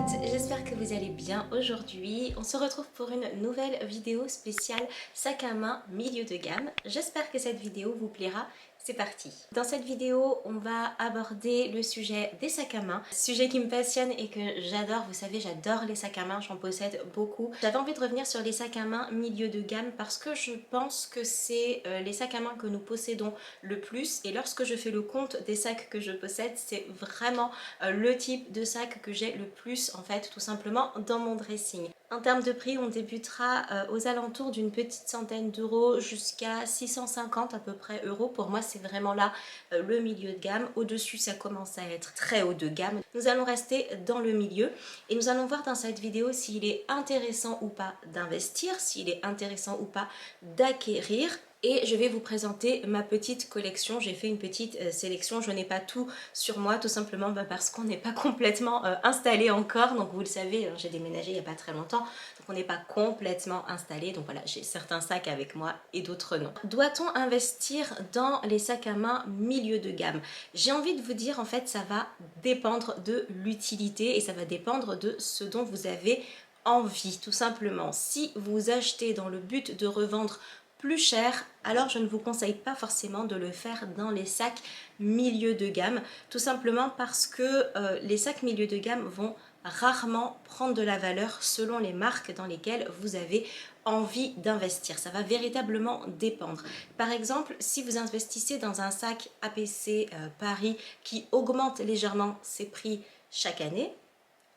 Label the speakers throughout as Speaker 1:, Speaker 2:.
Speaker 1: toutes, j'espère que vous allez bien aujourd'hui. On se retrouve pour une nouvelle vidéo spéciale sac à main milieu de gamme. J'espère que cette vidéo vous plaira. C'est parti. Dans cette vidéo, on va aborder le sujet des sacs à main, sujet qui me passionne et que j'adore. Vous savez, j'adore les sacs à main, j'en possède beaucoup. J'avais envie de revenir sur les sacs à main milieu de gamme parce que je pense que c'est les sacs à main que nous possédons le plus. Et lorsque je fais le compte des sacs que je possède, c'est vraiment le type de sac que j'ai le plus en fait, tout simplement dans mon dressing. En termes de prix, on débutera aux alentours d'une petite centaine d'euros jusqu'à 650 à peu près euros. Pour moi, c'est vraiment là le milieu de gamme. Au-dessus, ça commence à être très haut de gamme. Nous allons rester dans le milieu et nous allons voir dans cette vidéo s'il est intéressant ou pas d'investir, s'il est intéressant ou pas d'acquérir. Et je vais vous présenter ma petite collection. J'ai fait une petite sélection, je n'ai pas tout sur moi tout simplement parce qu'on n'est pas complètement installé encore. Donc vous le savez, j'ai déménagé il n'y a pas très longtemps, donc on n'est pas complètement installé. Donc voilà, j'ai certains sacs avec moi et d'autres non. Doit-on investir dans les sacs à main milieu de gamme? J'ai envie de vous dire en fait ça va dépendre de l'utilité et ça va dépendre de ce dont vous avez envie tout simplement. Si vous achetez dans le but de revendre plus cher, alors je ne vous conseille pas forcément de le faire dans les sacs milieu de gamme, tout simplement parce que les sacs milieu de gamme vont rarement prendre de la valeur selon les marques dans lesquelles vous avez envie d'investir. Ça va véritablement dépendre. Par exemple, si vous investissez dans un sac APC Paris qui augmente légèrement ses prix chaque année,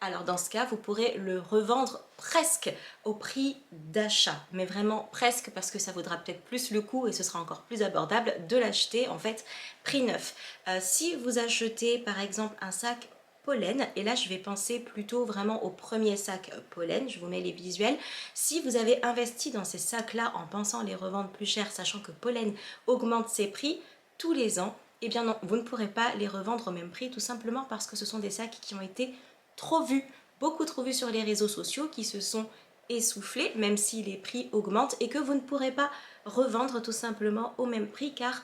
Speaker 1: alors dans ce cas, vous pourrez le revendre presque au prix d'achat, mais vraiment presque parce que ça vaudra peut-être plus le coup et ce sera encore plus abordable de l'acheter en fait prix neuf. Si vous achetez par exemple un sac pollen, et là je vais penser plutôt vraiment au premier sac pollen, je vous mets les visuels. Si vous avez investi dans ces sacs là en pensant les revendre plus cher, sachant que pollen augmente ses prix tous les ans, eh bien non, vous ne pourrez pas les revendre au même prix tout simplement parce que ce sont des sacs qui ont été trop vus, beaucoup trop vus sur les réseaux sociaux, qui se sont essoufflés même si les prix augmentent et que vous ne pourrez pas revendre tout simplement au même prix car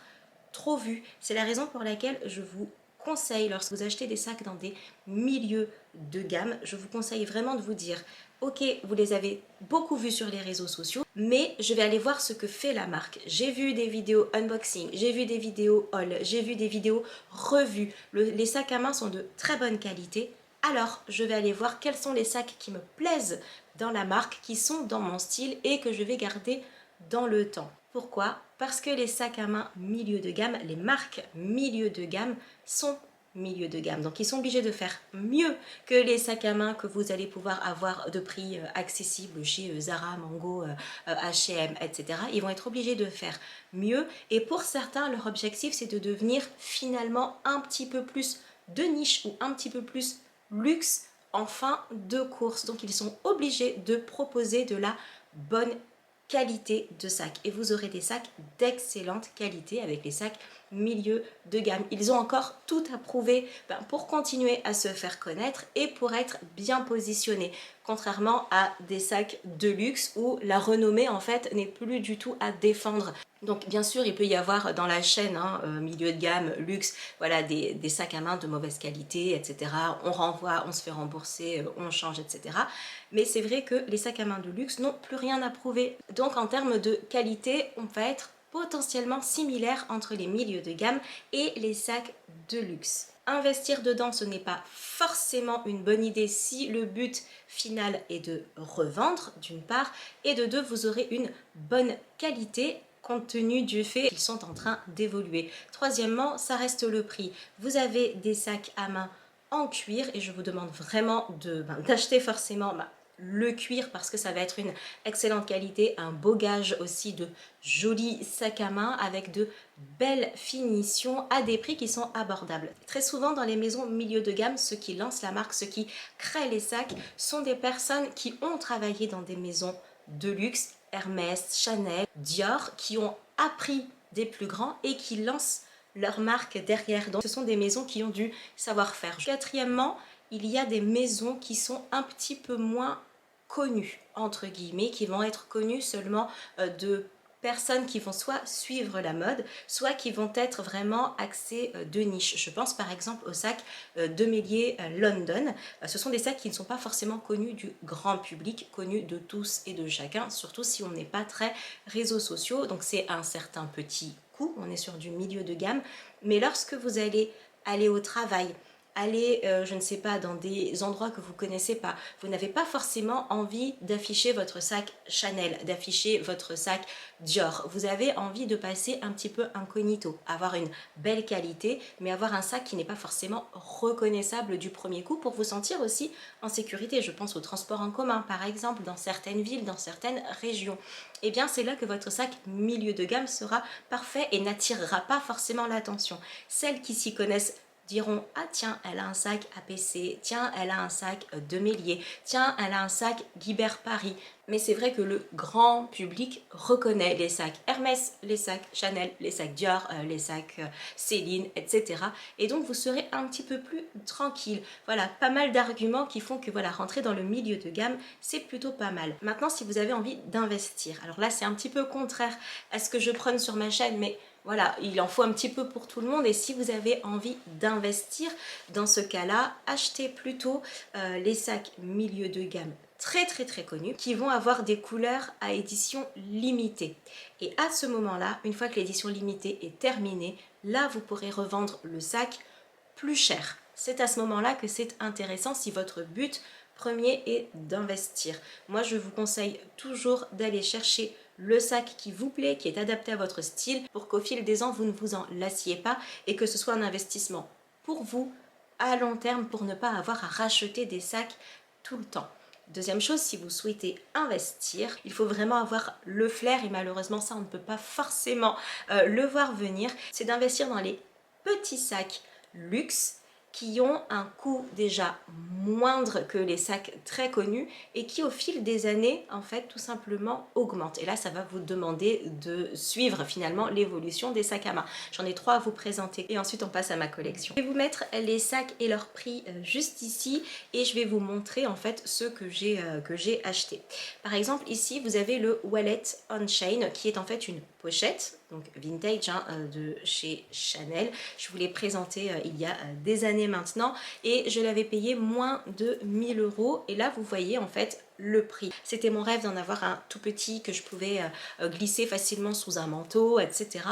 Speaker 1: trop vus. C'est la raison pour laquelle je vous conseille, lorsque vous achetez des sacs dans des milieux de gamme, je vous conseille vraiment de vous dire ok, vous les avez beaucoup vus sur les réseaux sociaux, mais je vais aller voir ce que fait la marque. J'ai vu des vidéos unboxing, j'ai vu des vidéos haul, j'ai vu des vidéos revues. Les sacs à main sont de très bonne qualité. Alors, je vais aller voir quels sont les sacs qui me plaisent dans la marque, qui sont dans mon style et que je vais garder dans le temps. Pourquoi? Parce que les sacs à main milieu de gamme, les marques milieu de gamme sont milieu de gamme. Donc ils sont obligés de faire mieux que les sacs à main que vous allez pouvoir avoir de prix accessibles chez Zara, Mango, H&M, etc. Ils vont être obligés de faire mieux et pour certains, leur objectif c'est de devenir finalement un petit peu plus de niche ou un petit peu plus luxe en fin de course. Donc ils sont obligés de proposer de la bonne qualité de sac et vous aurez des sacs d'excellente qualité avec les sacs milieu de gamme. Ils ont encore tout à prouver pour continuer à se faire connaître et pour être bien positionnés, contrairement à des sacs de luxe où la renommée en fait n'est plus du tout à défendre. Donc bien sûr il peut y avoir dans la chaîne milieu de gamme, luxe, voilà des sacs à main de mauvaise qualité, etc. On renvoie, on se fait rembourser, on change, etc. Mais c'est vrai que les sacs à main de luxe n'ont plus rien à prouver. Donc en termes de qualité, on va être potentiellement similaire entre les milieux de gamme et les sacs de luxe. Investir dedans, ce n'est pas forcément une bonne idée si le but final est de revendre d'une part et de deux, vous aurez une bonne qualité compte tenu du fait qu'ils sont en train d'évoluer. Troisièmement, ça reste le prix. Vous avez des sacs à main en cuir et je vous demande vraiment d'acheter forcément le cuir parce que ça va être une excellente qualité, un beau gage aussi de jolis sacs à main avec de belles finitions à des prix qui sont abordables. Très souvent dans les maisons milieu de gamme, ceux qui lancent la marque, ceux qui créent les sacs sont des personnes qui ont travaillé dans des maisons de luxe, Hermès, Chanel, Dior, qui ont appris des plus grands et qui lancent leur marque derrière. Donc ce sont des maisons qui ont du savoir-faire. Quatrièmement, il y a des maisons qui sont un petit peu moins connues, entre guillemets, qui vont être connues seulement de personnes qui vont soit suivre la mode, soit qui vont être vraiment axées de niche. Je pense par exemple aux sacs de Mélier London. Ce sont des sacs qui ne sont pas forcément connus du grand public, connus de tous et de chacun, surtout si on n'est pas très réseaux sociaux. Donc c'est un certain petit coût, on est sur du milieu de gamme. Mais lorsque vous allez aller au travail, aller, je ne sais pas, dans des endroits que vous ne connaissez pas, vous n'avez pas forcément envie d'afficher votre sac Chanel, d'afficher votre sac Dior. Vous avez envie de passer un petit peu incognito, avoir une belle qualité, mais avoir un sac qui n'est pas forcément reconnaissable du premier coup pour vous sentir aussi en sécurité. Je pense au transport en commun, par exemple, dans certaines villes, dans certaines régions. Et bien, c'est là que votre sac milieu de gamme sera parfait et n'attirera pas forcément l'attention. Celles qui s'y connaissent diront « Ah tiens, elle a un sac APC, tiens, elle a un sac de Mélier, tiens, elle a un sac Guibert Paris ». Mais c'est vrai que le grand public reconnaît les sacs Hermès, les sacs Chanel, les sacs Dior, les sacs Céline, etc. Et donc vous serez un petit peu plus tranquille. Voilà, pas mal d'arguments qui font que voilà, rentrer dans le milieu de gamme, c'est plutôt pas mal. Maintenant, si vous avez envie d'investir, alors là c'est un petit peu contraire à ce que je prône sur ma chaîne, mais voilà, il en faut un petit peu pour tout le monde et si vous avez envie d'investir, dans ce cas-là, achetez plutôt les sacs milieu de gamme très connus qui vont avoir des couleurs à édition limitée. Et à ce moment-là, une fois que l'édition limitée est terminée, là vous pourrez revendre le sac plus cher. C'est à ce moment-là que c'est intéressant si votre but premier est d'investir. Moi, je vous conseille toujours d'aller chercher le sac qui vous plaît, qui est adapté à votre style, pour qu'au fil des ans, vous ne vous en lassiez pas et que ce soit un investissement pour vous à long terme pour ne pas avoir à racheter des sacs tout le temps. Deuxième chose, si vous souhaitez investir, il faut vraiment avoir le flair et malheureusement ça on ne peut pas forcément le voir venir, c'est d'investir dans les petits sacs luxe qui ont un coût déjà moindre que les sacs très connus et qui au fil des années en fait tout simplement augmentent. Et là ça va vous demander de suivre finalement l'évolution des sacs à main. J'en ai 3 à vous présenter et ensuite on passe à ma collection. Je vais vous mettre les sacs et leur prix juste ici et je vais vous montrer en fait ceux que j'ai achetés. Par exemple ici vous avez le Wallet on Chain qui est en fait une pochette, donc vintage de chez Chanel. Je vous l'ai présenté il y a des années maintenant et je l'avais payé moins de 1000 € et là vous voyez en fait le prix. C'était mon rêve d'en avoir un tout petit que je pouvais glisser facilement sous un manteau, etc.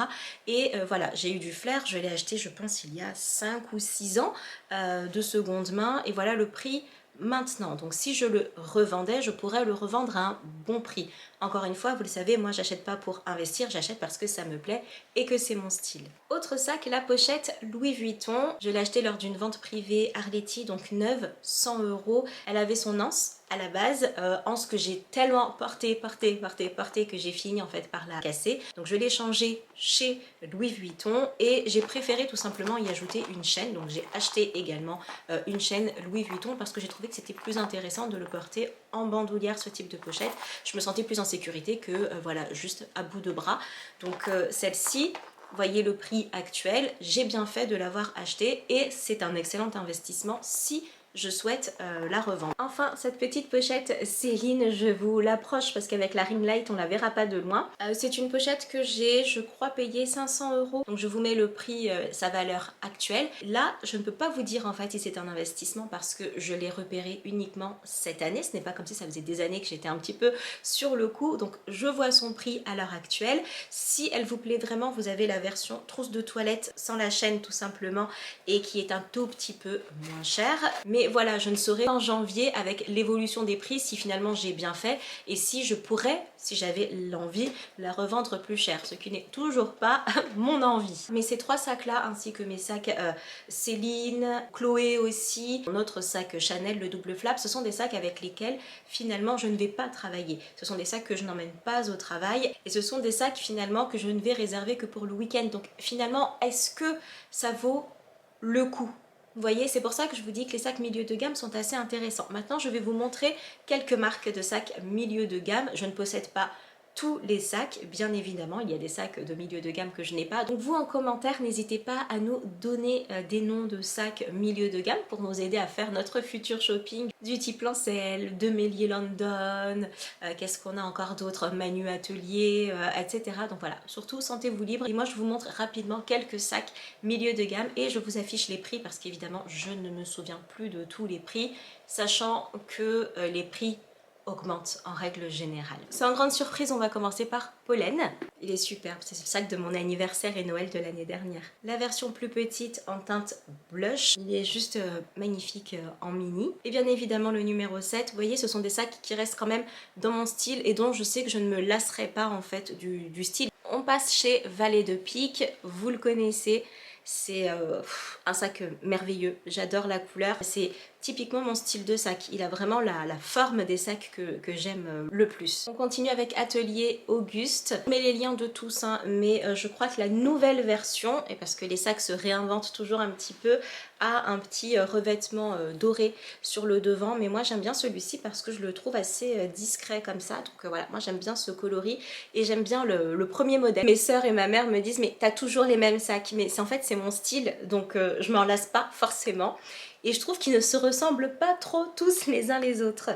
Speaker 1: Et voilà, j'ai eu du flair, je l'ai acheté je pense il y a 5 ou 6 ans de seconde main et voilà le prix maintenant. Donc si je le revendais, je pourrais le revendre à un bon prix. Encore une fois, vous le savez, moi j'achète pas pour investir, j'achète parce que ça me plaît et que c'est mon style. Autre sac, la pochette Louis Vuitton. Je l'ai acheté lors d'une vente privée Arletty, donc neuve, 100 €. Elle avait son anse à la base, anse que j'ai tellement porté que j'ai fini en fait par la casser. Donc je l'ai changé chez Louis Vuitton et j'ai préféré tout simplement y ajouter une chaîne. Donc j'ai acheté également une chaîne Louis Vuitton parce que j'ai trouvé que c'était plus intéressant de le porter en bandoulière, ce type de pochette. Je me sentais plus en sécurité que voilà, juste à bout de bras. Donc celle-ci, voyez le prix actuel, j'ai bien fait de l'avoir acheté et c'est un excellent investissement si je souhaite la revendre. Enfin, cette petite pochette Céline, je vous l'approche parce qu'avec la ring light, on la verra pas de loin. C'est une pochette que j'ai, je crois, payé 500 €. Donc je vous mets le prix, sa valeur actuelle. Là, je ne peux pas vous dire en fait si c'est un investissement parce que je l'ai repéré uniquement cette année. Ce n'est pas comme si ça faisait des années que j'étais un petit peu sur le coup. Donc je vois son prix à l'heure actuelle. Si elle vous plaît vraiment, vous avez la version trousse de toilette sans la chaîne tout simplement et qui est un tout petit peu moins chère. Mais voilà, je ne saurais en janvier avec l'évolution des prix si finalement j'ai bien fait et si je pourrais, si j'avais l'envie, la revendre plus cher, ce qui n'est toujours pas mon envie. Mais ces 3 sacs là ainsi que mes sacs Céline, Chloé aussi, mon autre sac Chanel, le double flap, ce sont des sacs avec lesquels finalement je ne vais pas travailler. Ce sont des sacs que je n'emmène pas au travail et ce sont des sacs finalement que je ne vais réserver que pour le week-end. Donc finalement, est-ce que ça vaut le coup? Vous voyez, c'est pour ça que je vous dis que les sacs milieu de gamme sont assez intéressants. Maintenant, je vais vous montrer quelques marques de sacs milieu de gamme. Je ne possède pas tous les sacs, bien évidemment, il y a des sacs de milieu de gamme que je n'ai pas. Donc vous en commentaire, n'hésitez pas à nous donner des noms de sacs milieu de gamme pour nous aider à faire notre futur shopping du type Lancel, de Mellier London, qu'est-ce qu'on a encore d'autres, Manu Atelier, etc. Donc voilà, surtout sentez-vous libre. Et moi je vous montre rapidement quelques sacs milieu de gamme et je vous affiche les prix parce qu'évidemment je ne me souviens plus de tous les prix, sachant que les prix augmente en règle générale. Sans grande surprise, on va commencer par Pollen. Il est superbe, c'est ce sac de mon anniversaire et Noël de l'année dernière. La version plus petite en teinte blush, il est juste magnifique en mini. Et bien évidemment le numéro 7, vous voyez ce sont des sacs qui restent quand même dans mon style et dont je sais que je ne me lasserai pas en fait du style. On passe chez Vallée de Pique, vous le connaissez. C'est un sac merveilleux, j'adore la couleur, c'est typiquement mon style de sac, il a vraiment la forme des sacs que j'aime le plus. On continue avec Atelier Auguste, je mets les liens de tous, hein, mais je crois que la nouvelle version, et parce que les sacs se réinventent toujours un petit peu, a un petit revêtement doré sur le devant, mais moi j'aime bien celui-ci parce que je le trouve assez discret comme ça, donc voilà, moi j'aime bien ce coloris et j'aime bien le premier modèle. Mes sœurs et ma mère me disent mais t'as toujours les mêmes sacs, mais en fait c'est mon style, donc je m'en lasse pas forcément et je trouve qu'ils ne se ressemblent pas trop tous les uns les autres.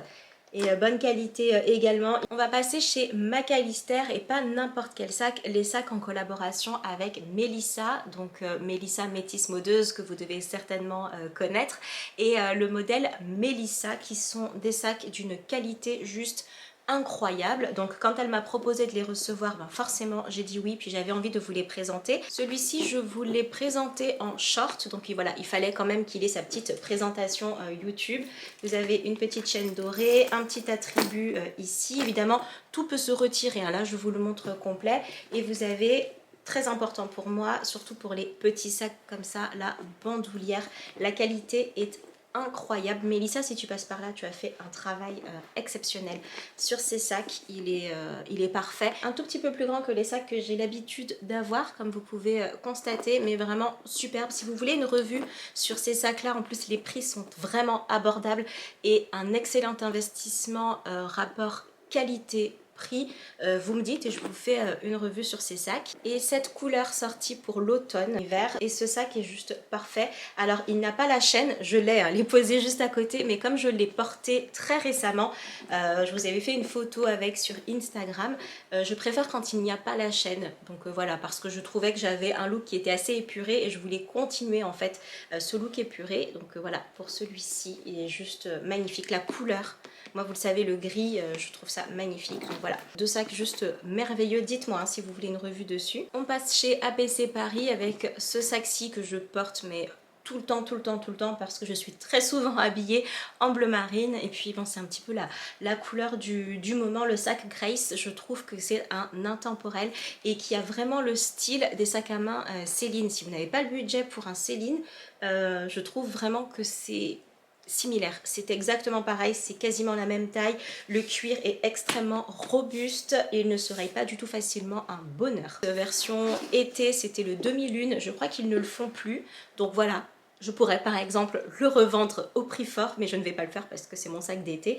Speaker 1: Et bonne qualité également. On va passer chez McAllister et pas n'importe quel sac, les sacs en collaboration avec Melissa, donc Melissa Métis Modeuse que vous devez certainement connaître, et le modèle Melissa qui sont des sacs d'une qualité juste incroyable. Donc quand elle m'a proposé de les recevoir, ben forcément j'ai dit oui, puis j'avais envie de vous les présenter. Celui-ci je vous l'ai présenté en short, donc voilà, il fallait quand même qu'il ait sa petite présentation YouTube. Vous avez une petite chaîne dorée, un petit attribut ici, évidemment tout peut se retirer, hein. Là je vous le montre complet, et vous avez, très important pour moi, surtout pour les petits sacs comme ça, la bandoulière, la qualité est incroyable. Mélissa, si tu passes par là, tu as fait un travail exceptionnel sur ces sacs, il est parfait. Un tout petit peu plus grand que les sacs que j'ai l'habitude d'avoir, comme vous pouvez constater, mais vraiment superbe. Si vous voulez une revue sur ces sacs là, en plus les prix sont vraiment abordables et un excellent investissement rapport qualité prix, vous me dites et je vous fais une revue sur ces sacs. Et cette couleur sortie pour l'automne, hiver, et ce sac est juste parfait. Alors il n'a pas la chaîne, je l'ai, hein, posé juste à côté, mais comme je l'ai porté très récemment, je vous avais fait une photo avec sur Instagram, je préfère quand il n'y a pas la chaîne, donc voilà, parce que je trouvais que j'avais un look qui était assez épuré et je voulais continuer en fait ce look épuré, donc voilà, pour celui-ci il est juste magnifique, la couleur, moi vous le savez, le gris, je trouve ça magnifique. Donc voilà, deux sacs juste merveilleux. Dites-moi hein, si vous voulez une revue dessus. On passe chez APC Paris avec ce sac-ci que je porte mais tout le temps parce que je suis très souvent habillée en bleu marine, et puis bon, c'est un petit peu la couleur du moment. Le sac Grace, je trouve que c'est un intemporel et qui a vraiment le style des sacs à main Céline. Si vous n'avez pas le budget pour un Céline, je trouve vraiment que c'est similaire, c'est exactement pareil, c'est quasiment la même taille, le cuir est extrêmement robuste et il ne se raye pas du tout facilement, un bonheur. La version été, c'était le 2001, je crois qu'ils ne le font plus, donc voilà. Je pourrais par exemple le revendre au prix fort, mais je ne vais pas le faire parce que c'est mon sac d'été.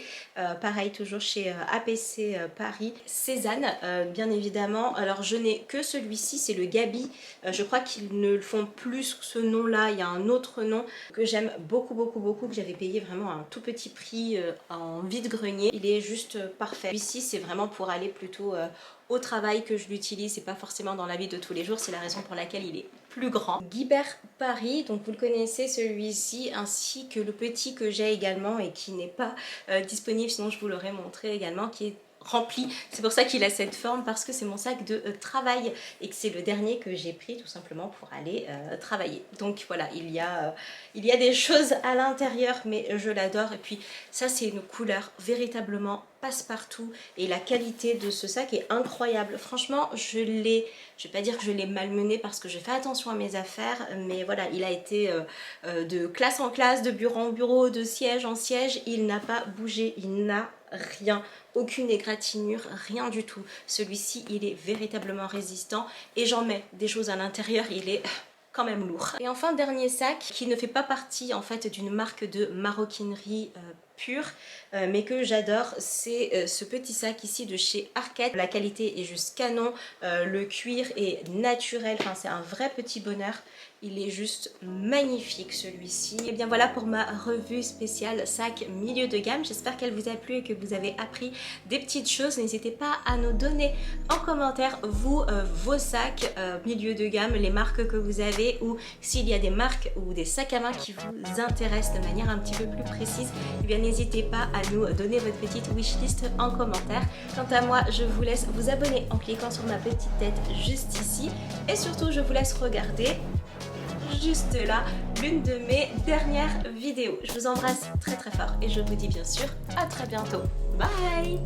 Speaker 1: Pareil, toujours chez APC Paris. Cézanne, bien évidemment. Alors je n'ai que celui-ci, c'est le Gabi. Je crois qu'ils ne le font plus ce nom-là. Il y a un autre nom que j'aime beaucoup, que j'avais payé vraiment un tout petit prix en vide-grenier. Il est juste parfait. Celui-ci, c'est vraiment pour aller plutôt au travail que je l'utilise, c'est pas forcément dans la vie de tous les jours, c'est la raison pour laquelle il est plus grand. Guibert Paris, donc vous le connaissez celui-ci, ainsi que le petit que j'ai également et qui n'est pas disponible, sinon je vous l'aurais montré également, qui est rempli. C'est pour ça qu'il a cette forme, parce que c'est mon sac de travail et que c'est le dernier que j'ai pris tout simplement pour aller travailler. Donc voilà, il y a des choses à l'intérieur, mais je l'adore. Et puis ça, c'est une couleur véritablement passe-partout et la qualité de ce sac est incroyable. Franchement, je vais pas dire que je l'ai malmené parce que j'ai fait attention à mes affaires, mais voilà, il a été de classe en classe, de bureau en bureau, de siège en siège, il n'a pas bougé, il n'a rien, aucune égratignure, rien du tout. Celui-ci, il est véritablement résistant et j'en mets des choses à l'intérieur, il est quand même lourd. Et enfin, dernier sac qui ne fait pas partie en fait d'une marque de maroquinerie pur, mais que j'adore. C'est ce petit sac ici de chez Arket. La qualité est juste canon, le cuir est naturel, enfin c'est un vrai petit bonheur. Il est juste magnifique celui-ci. Et bien voilà pour ma revue spéciale sac milieu de gamme. J'espère qu'elle vous a plu et que vous avez appris des petites choses. N'hésitez pas à nous donner en commentaire vous, vos sacs milieu de gamme, les marques que vous avez, ou s'il y a des marques ou des sacs à main qui vous intéressent de manière un petit peu plus précise. Et bien n'hésitez pas à nous donner votre petite wishlist en commentaire. Quant à moi, je vous laisse vous abonner en cliquant sur ma petite tête juste ici. Et surtout, je vous laisse regarder juste là l'une de mes dernières vidéos. Je vous embrasse très très fort et je vous dis bien sûr à très bientôt. Bye!